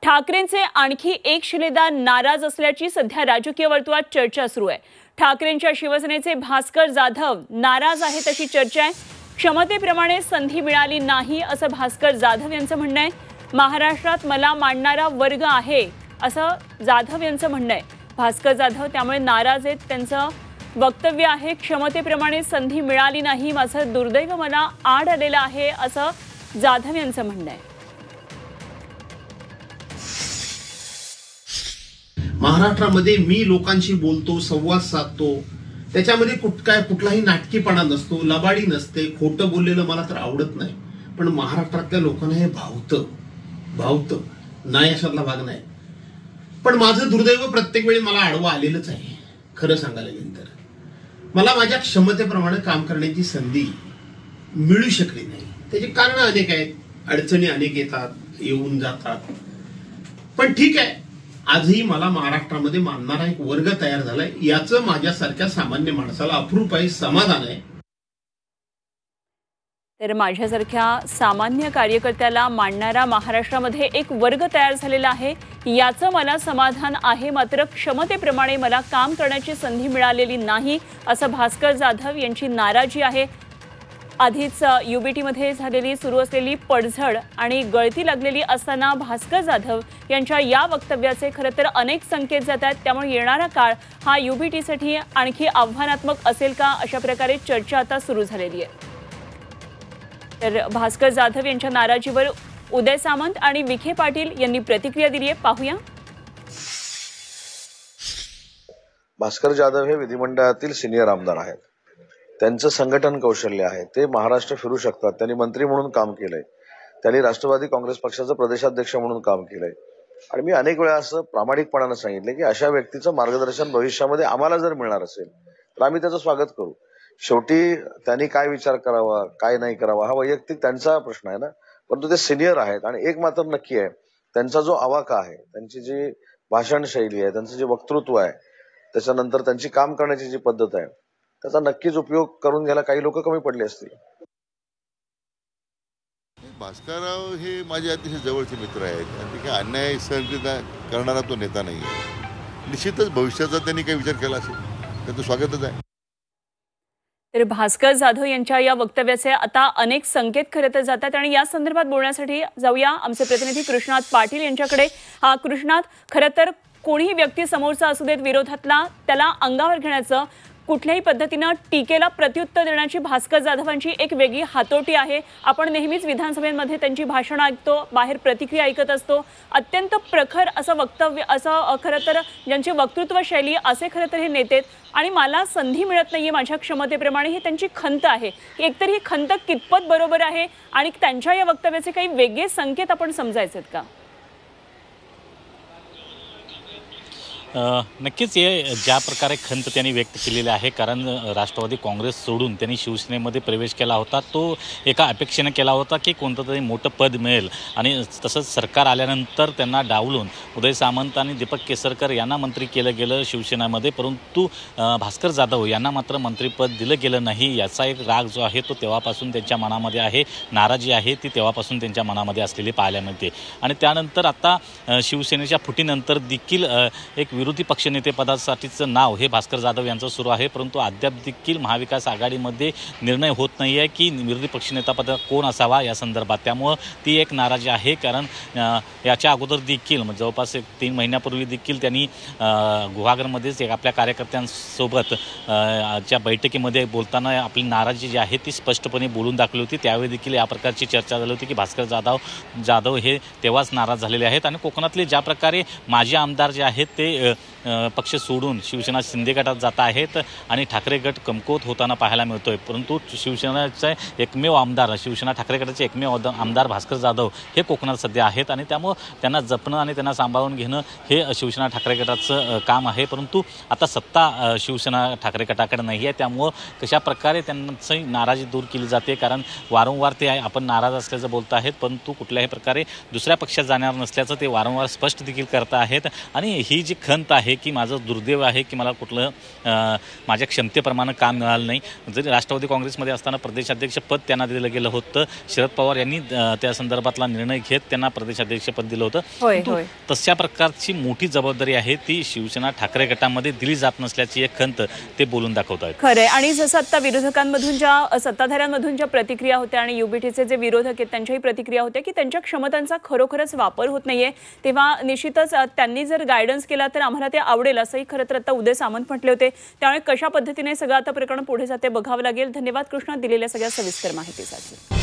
ठाकरेंचे आणखी एक शिलेदार नाराज असल्याची सध्या राजकीय वर्तुळात चर्चा सुरू आहे। ठाकरेंच्या शिवसेनेचे भास्कर जाधव नाराज आहेत अशी चर्चा आहे। क्षमतेप्रमाणे संधी मिळाली नाही असं भास्कर जाधव यांचं म्हणणं आहे। महाराष्ट्रात मला मांडणारा वर्ग आहे असं जाधव यांचं म्हणणं आहे। भास्कर जाधव त्यामुळे नाराज आहेत। त्यांचं वक्तव्य आहे, क्षमतेप्रमाणे संधी मिळाली नाही, माझं दुर्दैव मला आड आलेलं आहे असं जाधव यांचं म्हणणं आहे। महाराष्ट्रामध्ये मी लोकांशी बोलतो, संवाद साधतो, त्याच्यामध्ये कुठलाही नाटकीपणा नसतो, लबाडी नसते, खोटं बोललेलं मला तर आवडत नाही। पण महाराष्ट्रातल्या लोकांना हे भावतं नाही, अशातला भाग नाही। पण माझं दुर्दैव प्रत्येक वेळी मला आडवं आलेलंच आहे। खरं सांगायला गेलं तर मला माझ्या क्षमतेप्रमाणे काम करण्याची संधी मिळू शकली नाही। त्याची कारण अनेक आहेत, अडचणी अनेक येतात, येऊन जातात। पण ठीक आहे, आजही मला महाराष्ट्रामध्ये मानणारा एक वर्ग तयार झालाय, याचं माझ्यासारख्या सामान्य माणसाला अप्रूप आहे, समाधान आहे। तर माझ्यासारख्या सामान्य कार्यकर्त्याला मानणारा महाराष्ट्रामध्ये एक वर्ग तयार झालेला आहे, याचं मला समाधान आहे। मात्र क्षमतेप्रमाणे मला काम करण्याची संधी मिळालेली नाही असं भास्कर जाधव यांची नाराजी आहे। आधीच यूबीटीमध्ये झालेली सुरू असलेली पडझड आणि गळती लागलेली असताना भास्कर जाधव यांच्या या वक्तव्याचे खरं तर अनेक संकेत जात आहेत। त्यामुळे येणारा काळ हा यूबीटीसाठी आणखी आव्हानात्मक असेल का, अशा प्रकारे चर्चा आता सुरू झालेली आहे। तर भास्कर जाधव यांच्या नाराजीवर उदय सामंत आणि विखे पाटील यांनी प्रतिक्रिया दिली आहे, पाहूया। भास्कर जाधव हे विधिमंडळातील सिनियर आमदार आहेत, त्यांचं संघटन कौशल्य आहे, ते महाराष्ट्र फिरू शकतात। त्यांनी मंत्री म्हणून काम केलंय, त्यांनी राष्ट्रवादी काँग्रेस पक्षाचा प्रदेशाध्यक्ष म्हणून काम केलंय। आणि मी अनेक वेळा असं प्रामाणिकपणानं सांगितलं की अशा व्यक्तीचं मार्गदर्शन भविष्यामध्ये आम्हाला जर मिळणार असेल तर आम्ही त्याचं स्वागत करू। शेवटी त्यांनी काय विचार करावा, काय नाही करावा, हा वैयक्तिक त्यांचा प्रश्न आहे ना। परंतु ते सिनियर आहेत आणि एक मात्र नक्की आहे, त्यांचा जो आवाका आहे, त्यांची जी भाषण शैली आहे, त्यांचं जे वक्तृत्व आहे, त्याच्यानंतर त्यांची काम करण्याची जी पद्धत आहे, त्याचा नक्कीच उपयोग करून घ्यायला काही लोक कमी पडले असतील। भास्करराव हे माझे अतिशय जवळचे मित्र आहेत आणि काही अन्याय सहन करणारा तो नेता नाही आहे। निश्चितच भविष्याचा त्यांनी काही विचार केला असेल त्याचं स्वागतच आहे। तर भास्कर जाधव यांच्या या वक्तव्याचे आता अनेक संकेत खरं तर जातात आणि या संदर्भात बोलण्यासाठी जाऊया आमचे प्रतिनिधी कृष्णात पाटील यांच्याकडे। कृष्णात, खरं तर कोणीही व्यक्ती समोरचा असू देत, विरोधातला त्याला अंगावर घेण्याचं, कुठल्याही पद्धतीनं टीकेला प्रत्युत्तर देण्याची भास्कर जाधवांची एक वेगळी हातोटी आहे। आपण नेहमीच विधानसभेमध्ये त्यांची भाषणं ऐकतो, बाहेर प्रतिक्रिया ऐकत असतो। अत्यंत प्रखर असं वक्तव्य, असं खरं तर ज्यांची वक्तृत्व शैली, असे खरं तर हे नेते आणि मला संधी मिळत नाहीये माझ्या क्षमतेप्रमाणे, ही त्यांची खंत आहे। एकतर ही खंत कितपत बरोबर आहे आणि त्यांच्या या वक्तव्याचे काही वेगळे संकेत आपण समजायचेत का? नक्कीच हे ज्या प्रकारे खंत त्यांनी व्यक्त केलेली आहे, कारण राष्ट्रवादी काँग्रेस सोडून त्यांनी शिवसेनेमध्ये प्रवेश केला होता, तो एका अपेक्षेने केला होता की कोणतं तरी मोठं पद मिळेल आणि तसंच सरकार आल्यानंतर त्यांना डावलून उदय सामंत आणि दीपक केसरकर यांना मंत्री केलं गेलं शिवसेनेमध्ये, परंतु भास्कर जाधव यांना मात्र मंत्रिपद दिलं गेलं नाही। याचा एक राग जो आहे तो तेव्हापासून त्यांच्या मनामध्ये आहे, नाराजी आहे ती तेव्हापासून त्यांच्या मनामध्ये असलेली पाहायला मिळते। आणि त्यानंतर आता शिवसेनेच्या फुटीनंतर देखील एक विरोधी पक्षनेतेपदासाठीचं नाव हे भास्कर जाधव यांचं सुरू आहे, परंतु अद्याप देखील महाविकास आघाडीमध्ये निर्णय होत नाही आहे की विरोधी पक्षनेतापद कोण असावा या संदर्भात। त्यामुळं ती एक नाराजी आहे, कारण याच्या अगोदर देखील जवळपास 3 महिन्यापूर्वी देखील त्यांनी गुहागरमध्येच एक आपल्या कार्यकर्त्यांसोबत च्या बैठकीमध्ये बोलताना आपली नाराजी जी आहे ती स्पष्टपणे बोलून दाखवली होती। त्यावेळी देखील या प्रकारची चर्चा झाली होती की भास्कर जाधव हे तेव्हाच नाराज झालेले आहेत आणि कोकणातले ज्या प्रकारे माजी आमदार जे आहेत ते पक्ष सोडून शिवसेना शिंदे गटात जात आहेत आणि ठाकरे गट कमकुवत होताना पाहायला मिळतोय। परंतु शिवसेनेचे एकमेव आमदार, शिवसेना ठाकरे गटाचे एकमेव आमदार भास्कर जाधव हे कोकणात सध्या आहेत आणि त्यामुळं त्यांना जपणं आणि त्यांना सांभाळून घेणं हे शिवसेना ठाकरे गटाचं काम आहे। परंतु आता सत्ता शिवसेना ठाकरे गटाकडे नाही आहे, त्यामुळं कशा प्रकारे त्यांची नाराजी दूर केली जाते, कारण वारंवार ते आपण नाराज असल्याचं बोलत आहेत, परंतु कुठल्याही प्रकारे दुसऱ्या पक्षात जाणार नसल्याचं ते वारंवार स्पष्ट देखील करत आहेत। आणि ही जी खंत आहे की माझं दुर्दैव आहे की मला कुठलं माझ्या क्षमतेप्रमाणे काम मिळालं नाही. जरी राष्ट्रवादी काँग्रेसमध्ये असताना प्रदेशाध्यक्षपद त्यांना दिलं गेलं होतं. शरद पवार यांनी त्या संदर्भातला निर्णय घेत त्यांना प्रदेशाध्यक्षपद दिलं होतं. होय होय. तशा प्रकारची मोठी जबाबदारी आहे ती शिवसेना ठाकरे गटामध्ये दिली जात नसल्याची एक खंत ते बोलून दाखवत आहेत. खरंय. आणि जसं आता विरोधकांमधून ज्या सत्ताधाऱ्यांमधून ज्या प्रतिक्रिया होत्या आणि युबीटीचे जे विरोधक आहेत त्यांच्याही प्रतिक्रिया होत्या की त्यांच्या क्षमतांचा खरोखरच वापर होत नाहीये, तेव्हा निश्चितच त्यांनी जर गायडन्स केला तर आम्हाला ते आवडेल असंही खरं तर आता उदय सामंत म्हटले होते. त्यामुळे कशा पद्धतीने सगळं आता प्रकरण पुढे जाते बघावं लागेल. धन्यवाद कृष्णा दिलेल्या सगळ्या सविस्तर माहितीसाठी.